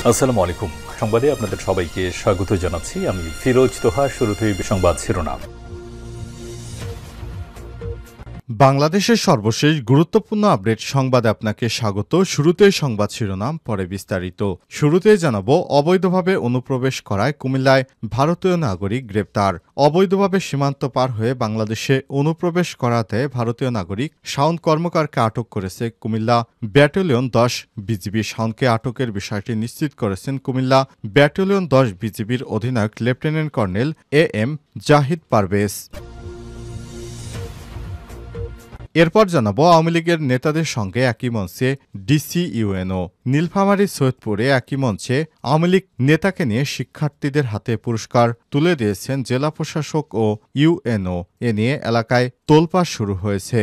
আসসালামু আলাইকুম। সংবাদে আপনাদের সবাইকে স্বাগত জানাচ্ছি। আমি ফিরোজ তোহা। শুরুতেই সংবাদ শিরোনাম। বাংলাদেশের সর্বশেষ গুরুত্বপূর্ণ আপডেট সংবাদে আপনাকে স্বাগত। শুরুতেই সংবাদ শিরোনাম, পরে বিস্তারিত। শুরুতেই জানাবো, অবৈধভাবে অনুপ্রবেশ করায় কুমিল্লায় ভারতীয় নাগরিক গ্রেপ্তার। অবৈধভাবে সীমান্ত পার হয়ে বাংলাদেশে অনুপ্রবেশ করাতে ভারতীয় নাগরিক শাওন কর্মকারকে আটক করেছে কুমিল্লা ব্যাটালিয়ন 10 বিজিবি। শাওনকে আটকের বিষয়টি নিশ্চিত করেছেন কুমিল্লা ব্যাটালিয়ন 10 বিজিবির অধিনায়ক lieutenant colonel AM Zahid Parvez. এরপর জানাবো, আওয়ামী লীগের নেতাদের সঙ্গে একই মঞ্চে ডিসি-ইউএনও। নীলফামারী সৈয়দপুরে একই মঞ্চে আওয়ামী লীগ নেতাকে নিয়ে শিক্ষার্থীদের হাতে পুরস্কার তুলে দিয়েছেন জেলা প্রশাসক ও ইউএনও। এ নিয়ে এলাকায় তোলপাড় শুরু হয়েছে।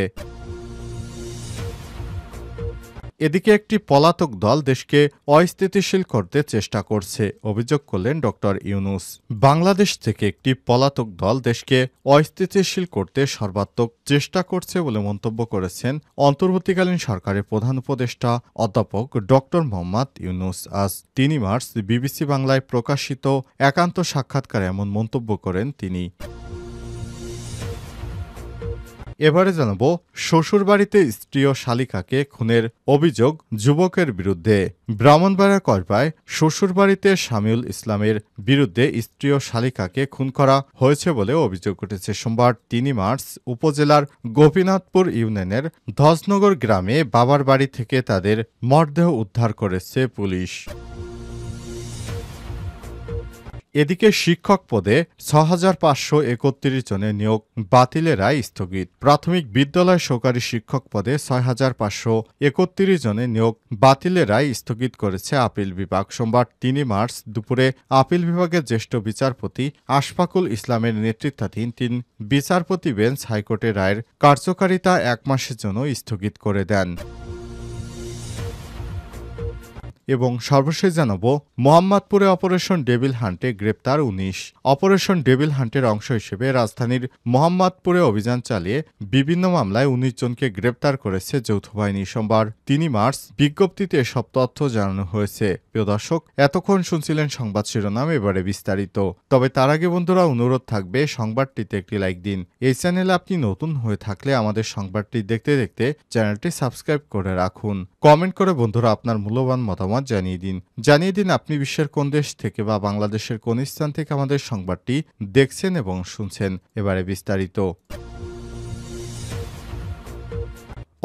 এদিকে একটি পলাতক দল দেশকে অস্থিতিশীল করতে চেষ্টা করছে, অভিযোগ করলেন ড ইউনূস। বাংলাদেশ থেকে একটি পলাতক দল দেশকে অস্থিতিশীল করতে সর্বাত্মক চেষ্টা করছে বলে মন্তব্য করেছেন অন্তর্বর্তীকালীন সরকারের প্রধান উপদেষ্টা অধ্যাপক ড মোহাম্মদ ইউনূস। আজ 3 মার্চ বিবিসি বাংলায় প্রকাশিত একান্ত সাক্ষাৎকারে এমন মন্তব্য করেন তিনি। এবারে জানাবো, শ্বশুরবাড়িতে স্ত্রী ও শালিকাকে খুনের অভিযোগ যুবকের বিরুদ্ধে। ব্রাহ্মণবাড়িয়ার কসবায় শ্বশুরবাড়িতে শামিউল ইসলামের বিরুদ্ধে স্ত্রী ও শালিকাকে খুন করা হয়েছে বলে অভিযোগ উঠেছে। সোমবার 3 মার্চ উপজেলার গোপীনাথপুর ইউনিয়নের ধ্বজনগর গ্রামে বাবার বাড়ি থেকে তাদের মরদেহ উদ্ধার করেছে পুলিশ। এদিকে শিক্ষক পদে ৬,৫৩১ জনের নিয়োগ বাতিলের রায় স্থগিত। প্রাথমিক বিদ্যালয় সহকারী শিক্ষক পদে ৬,৫৩১ জনের নিয়োগ বাতিলের রায় স্থগিত করেছে আপিল বিভাগ। সোমবার ৩ মার্চ দুপুরে আপিল বিভাগের জ্যেষ্ঠ বিচারপতি আশফাকুল ইসলামের নেতৃত্বাধীন ৩ বিচারপতি বেঞ্চ হাইকোর্টের রায়ের কার্যকারিতা 1 মাসের জন্য স্থগিত করে দেন। এবং সর্বশেষ জানাবো, মোহাম্মদপুরে অপারেশন ডেভিল হান্টে গ্রেপ্তার 19। অপারেশন ডেভিল হান্টের অংশ হিসেবে রাজধানীর মোহাম্মদপুরে অভিযান চালিয়ে বিভিন্ন মামলায় 19 জনকে গ্রেপ্তার করেছে যৌথ বাহিনী। সোমবার 3 মার্চ বিজ্ঞপ্তিতে এসব তথ্য জানানো হয়েছে। প্রিয় দর্শক, এতক্ষণ শুনছিলেন সংবাদ শিরোনাম, এবারে বিস্তারিত। তবে তার আগে বন্ধুরা, অনুরোধ থাকবে সংবাদটিতে একটি লাইক দিন। এই চ্যানেলে আপনি নতুন হয়ে থাকলে আমাদের সংবাদটি দেখতে দেখতে চ্যানেলটি সাবস্ক্রাইব করে রাখুন। কমেন্ট করে বন্ধুরা আপনার মূল্যবান মতামত জানিয়ে দিন আপনি বিশ্বের কোন দেশ থেকে বা বাংলাদেশের কোন স্থান থেকে আমাদের সংবাদটি দেখছেন এবং শুনছেন। এবারে বিস্তারিত।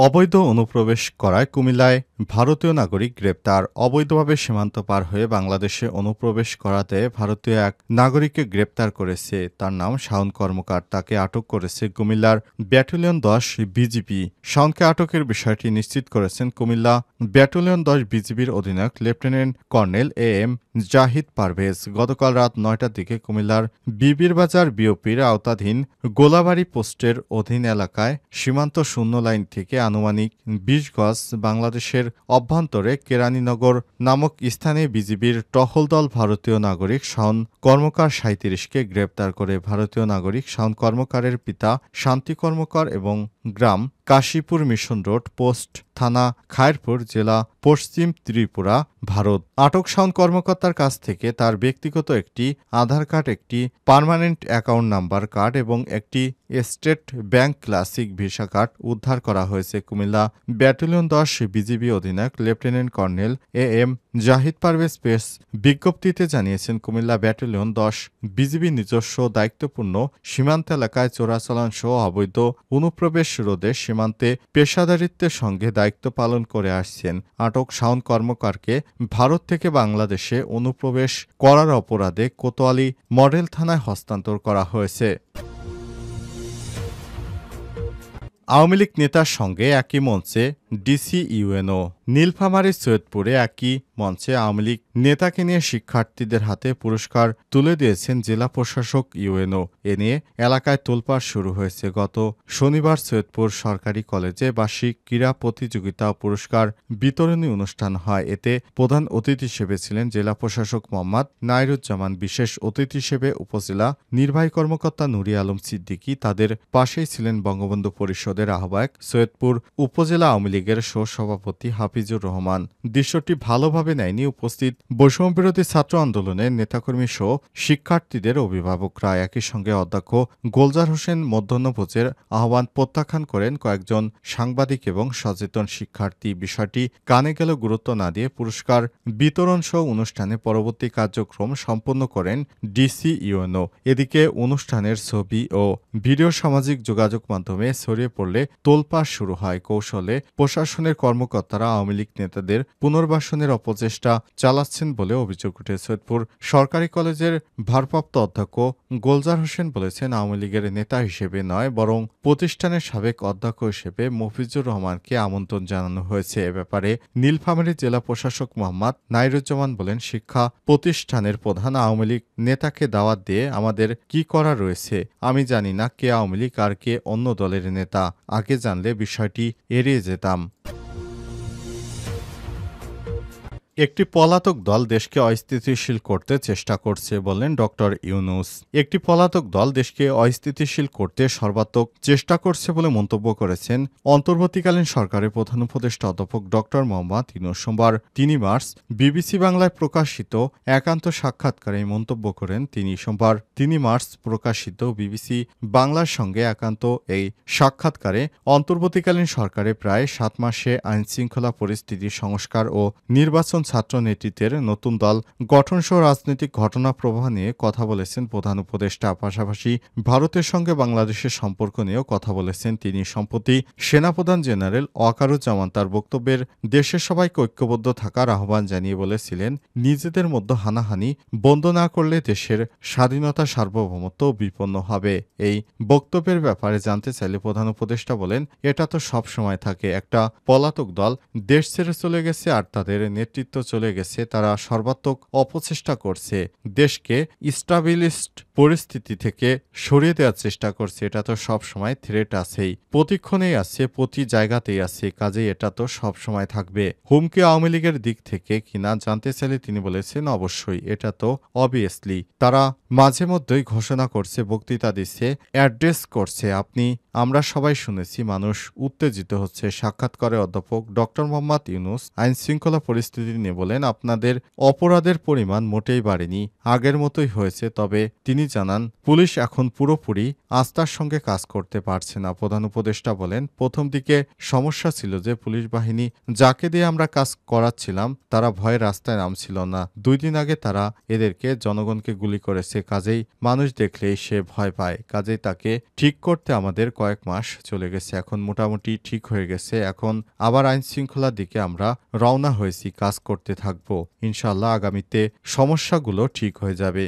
অবৈধ অনুপ্রবেশ করায় কুমিল্লায় ভারতীয় নাগরিক গ্রেপ্তার। অবৈধভাবে সীমান্ত পার হয়ে বাংলাদেশে অনুপ্রবেশ করাতে ভারতীয় এক নাগরিককে গ্রেপ্তার করেছে। তার নাম শাওন কর্মকার। তাকে আটক করেছে কুমিল্লার ব্যাটালিয়ন 10 বিজিবি। শাওনকে আটকের বিষয়টি নিশ্চিত করেছেন কুমিল্লা ব্যাটালিয়ন 10 বিজিবির অধিনায়ক lieutenant colonel AM Zahid Parvez. গতকাল রাত 9টার দিকে কুমিল্লার বিবিরবাজার বিওপির আওতাধীন গোলাবাড়ি পোস্টের অধীন এলাকায় সীমান্ত শূন্য লাইন থেকে আনুমানিক 20 গজ বাংলাদেশের অভ্যন্তরে কেরানীনগর নামক স্থানে বিজিবির টহল দল ভারতীয় নাগরিক শাওন কর্মকার 37কে গ্রেপ্তার করে। ভারতীয় নাগরিক শাওন কর্মকারের পিতা শান্তি কর্মকার এবং গ্রাম কাশীপুর মিশন রোড পোস্ট থানা খায়রপুর জেলা পশ্চিম ত্রিপুরা, ভারত। আটক শাওন কর্মকর্তার কাছ থেকে তার ব্যক্তিগত একটি আধার কার্ড, একটি পার্মানেন্ট অ্যাকাউন্ট নাম্বার কার্ড এবং একটি state bank classic visa card উদ্ধার করা হয়েছে। কুমিল্লা ব্যাটালিয়ন 10 বিজিবি অধিনায়ক lieutenant colonel AM Zahid Parvez press বিজ্ঞপ্তিতে জানিয়েছেন, কুমিল্লা ব্যাটালিয়ন 10 বিজিবি নিজস্ব দায়িত্বপূর্ণ সীমান্ত এলাকায় চোরাচালান সহ অবৈধ অনুপ্রবেশ রোধে সীমান্তে পেশাদারিত্বের সঙ্গে দায়িত্ব পালন করে আসছেন। আটক শাওন কর্মকারকে ভারত থেকে বাংলাদেশে অনুপ্রবেশ করার অপরাধে কোতোয়ালি মডেল থানায় হস্তান্তর করা হয়েছে। আওয়ামী লীগ নেতার সঙ্গে একই মঞ্চে ডিসি-ইউএনও। নীলফামারী সৈয়দপুরে একই মঞ্চে আওয়ামী লীগ নেতাকে নিয়ে শিক্ষার্থীদের হাতে পুরস্কার তুলে দিয়েছেন জেলা প্রশাসক ইউএনও। এ নিয়ে এলাকায় তোলপাড় শুরু হয়েছে। গত শনিবার সৈয়দপুর সরকারি কলেজে বার্ষিক ক্রীড়া প্রতিযোগিতা ও পুরস্কার বিতরণী অনুষ্ঠান হয়। এতে প্রধান অতিথি হিসেবে ছিলেন জেলা প্রশাসক মোহাম্মদ নাইরুজ্জামান। বিশেষ অতিথি হিসেবে উপজেলা নির্বাহী কর্মকর্তা নুরি আলম সিদ্দিকী। তাদের পাশেই ছিলেন বঙ্গবন্ধু পরিষদের আহ্বায়ক সৈয়দপুর উপজেলা আওয়ামী লীগের সহ-সভাপতি হাফিজ মফিজুর রহমান। দৃশ্যটি ভালোভাবে নেয়নি উপস্থিত বৈষম্যবিরোধী ছাত্র আন্দোলনের নেতাকর্মী সহ শিক্ষার্থীদের অভিভাবকরা। একই সঙ্গে অধ্যক্ষ গোলজার হোসেন মধ্যাহ্নভোজের আহ্বান প্রত্যাখ্যান করেন কয়েকজন সাংবাদিক এবং সচেতন শিক্ষার্থী। বিষয়টি কানে গেল গুরুত্ব না দিয়ে পুরস্কার বিতরণ সহ অনুষ্ঠানে পরবর্তী কার্যক্রম সম্পন্ন করেন ডিসি ইউএনও। এদিকে অনুষ্ঠানের ছবি ও ভিডিও সামাজিক যোগাযোগ মাধ্যমে ছড়িয়ে পড়লে তোলপাড় শুরু হয়। কৌশলে প্রশাসনের কর্মকর্তারা আওয়ামী লীগ নেতাদের পুনর্বাসনের অপচেষ্টা চালাচ্ছেন বলে অভিযোগ উঠে। সৈয়দপুর সরকারি কলেজের ভারপ্রাপ্ত অধ্যক্ষ গোলজার হোসেন বলেছেন, আওয়ামী লীগের নেতা হিসেবে নয় বরং প্রতিষ্ঠানের সাবেক অধ্যক্ষ হিসেবে মফিজুর রহমানকে আমন্ত্রণ জানানো হয়েছে। এ ব্যাপারে নীলফামারী জেলা প্রশাসক মোহাম্মদ নাইরুজ্জামান বলেন, শিক্ষা প্রতিষ্ঠানের প্রধান আওয়ামী লীগ নেতাকে দাওয়াত দিয়ে আমাদের কি করা রয়েছে? আমি জানি না কে আওয়ামী লীগ আর কে অন্য দলের নেতা। আগে জানলে বিষয়টি এড়িয়ে যেতাম। একটি পলাতক দল দেশকে অস্থিতিশীল করতে চেষ্টা করছে বললেন ড ইউনূস। একটি পলাতক দল দেশকে অস্থিতিশীল করতে সর্বাত্মক চেষ্টা করছে বলে মন্তব্য করেছেন অন্তর্বর্তীকালীন সরকারের প্রধান উপদেষ্টা অধ্যাপক ড মোহাম্মদ ইউনূস। সোমবার ৩ মার্চ বিবিসি বাংলায় প্রকাশিত একান্ত সাক্ষাৎকারে এই মন্তব্য করেন তিনি। সোমবার ৩ মার্চ প্রকাশিত বিবিসি বাংলার সঙ্গে একান্ত এই সাক্ষাৎকারে অন্তর্বর্তীকালীন সরকারের প্রায় ৭ মাসে আইনশৃঙ্খলা পরিস্থিতি সংস্কার ও নির্বাচন ছাত্র নেতৃত্বের নতুন দল গঠনসহ রাজনৈতিক ঘটনা প্রবাহ নিয়ে কথা বলেছেন প্রধান উপদেষ্টা। পাশাপাশি ভারতের সঙ্গে বাংলাদেশের সম্পর্ক নিয়েও কথা বলেছেন তিনি। সম্প্রতি সেনাপ্রধান জেনারেল ওয়াকারুজ্জামান তার বক্তব্যের দেশের সবাইকে ঐক্যবদ্ধ থাকার আহ্বান জানিয়ে বলেছিলেন, নিজেদের মধ্যে হানাহানি বন্ধ না করলে দেশের স্বাধীনতা সার্বভৌমত্ব বিপন্ন হবে। এই বক্তব্যের ব্যাপারে জানতে চাইলে প্রধান উপদেষ্টা বলেন, এটা তো সব সময় থাকে। একটা পলাতক দল দেশ ছেড়ে চলে গেছে আর তাদের নেতৃত্ব চলে গেছে। তারা সর্বাত্মক অপচেষ্টা করছে, দেশকে স্টাবিলিস্ট পরিস্থিতি থেকে সরিয়ে দেওয়ার চেষ্টা করছে। এটা তো সব সময় থ্রেট আছেই, প্রতিক্ষণেই আছে, প্রতি জায়গাতেই আছে। কাজেই এটা তো সব সময় থাকবে। হুমকি আওয়ামী লীগের দিক থেকে কিনা জানতে চাইলে তিনি বলেছেন, অবশ্যই, এটা তো অবভিয়াসলি। তারা মাঝে মধ্যেই ঘোষণা করছে, বক্তৃতা দিচ্ছে, অ্যাড্রেস করছে। আমরা সবাই শুনেছি, মানুষ উত্তেজিত হচ্ছে। সাক্ষাৎকারে অধ্যাপক ড মোহাম্মদ ইউনূস আইন শৃঙ্খলা পরিস্থিতি নিয়ে বলেন, আপনাদের অপরাধের পরিমাণ মোটেই বাড়েনি, আগের মতোই হয়েছে। তবে তিনি জানান, পুলিশ এখন পুরোপুরি আস্থার সঙ্গে কাজ করতে পারছে না। প্রধান উপদেষ্টা বলেন, প্রথম দিকে সমস্যা ছিল যে পুলিশ বাহিনী যাকে দিয়ে আমরা কাজ করাচ্ছিলাম তারা ভয়ে রাস্তায় নামছিল না। 2 দিন আগে তারা এদেরকে জনগণকে গুলি করেছে। কাজেই মানুষ দেখলেই সে ভয় পায়। কাজেই তাকে ঠিক করতে আমাদের কয়েক মাস চলে গেছে। এখন মোটামুটি ঠিক হয়ে গেছে। এখন আবার আইন শৃঙ্খলার দিকে আমরা রওনা হয়েছি, কাজ করতে থাকব। ইনশাআল্লাহ আগামীতে সমস্যাগুলো ঠিক হয়ে যাবে।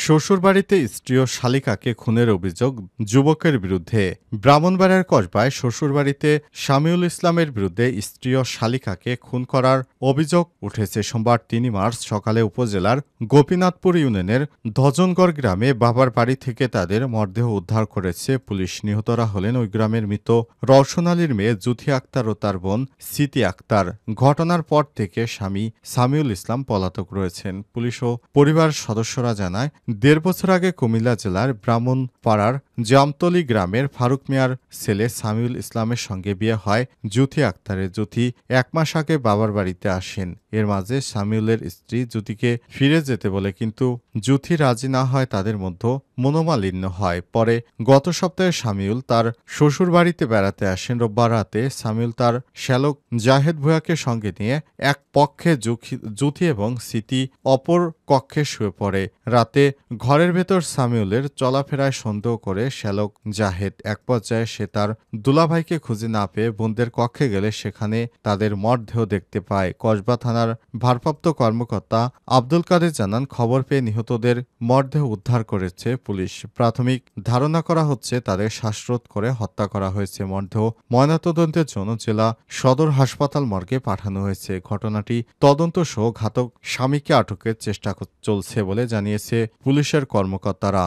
শ্বশুরবাড়িতে স্ত্রী ও শালিকাকে খুনের অভিযোগ যুবকের বিরুদ্ধে। ব্রাহ্মণবাড়িয়ার কসবায় শ্বশুরবাড়িতে শামিউল ইসলামের বিরুদ্ধে স্ত্রী ও শালিকাকে খুন করার অভিযোগ উঠেছে। সোমবার ৩ মার্চ সকালে উপজেলার গোপীনাথপুর ইউনিয়নের ধজনগড় গ্রামে বাবার বাড়ি থেকে তাদের মরদেহ উদ্ধার করেছে পুলিশ। নিহতরা হলেন ওই গ্রামের মৃত রওশন আলীর মেয়ে জুথি আক্তার ও তার বোন স্মৃতি আক্তার। ঘটনার পর থেকে স্বামী শামিউল ইসলাম পলাতক রয়েছেন। পুলিশ ও পরিবার সদস্যরা জানায়, 1.5 বছর আগে কুমিল্লা জেলার ব্রাহ্মণপাড়ার জামতলী গ্রামের ফারুক মিয়ার ছেলে সামিউল ইসলামের সঙ্গে বিয়ে হয় জুথি আক্তারের। জুথি 1 মাস আগে বাবার বাড়িতে আসেন। এর মাঝে সামিউলের স্ত্রী জুথিকে ফিরে যেতে বলে, কিন্তু জুথি রাজি না হয় তাদের মধ্যে মনোমালিন্য হয়। পরে গত সপ্তাহে সামিউল তার শ্বশুর বাড়িতে বেড়াতে আসেন। রোববার রাতে সামিউল তার শ্যালক জাহেদ ভুঁইয়াকে সঙ্গে নিয়ে এক পক্ষে জুথি এবং স্মৃতি অপর কক্ষে শুয়ে পড়ে। রাতে ঘরের ভেতর সামিউলের চলাফেরায় সন্দেহ করে শ্যালক জাহেদ। এক পর্যায়ে সে তার দুলাভাইকে খুঁজে না পেয়ে বোনদের কক্ষে গেলে সেখানে তাদের মরদেহ দেখতে পায়। কসবা থানার ভারপ্রাপ্ত কর্মকর্তা আব্দুল কাদের জানান, খবর পেয়ে নিহতদের মরদেহ উদ্ধার করেছে পুলিশ। প্রাথমিক ধারণা করা হচ্ছে তাদের শ্বাসরোধ করে হত্যা করা হয়েছে। মরদেহ ময়নাতদন্তের জন্য জেলা সদর হাসপাতাল মর্গে পাঠানো হয়েছে। ঘটনাটি তদন্ত সহ ঘাতক স্বামীকে আটকের চেষ্টা চলছে বলে জানিয়েছে পুলিশের কর্মকর্তারা।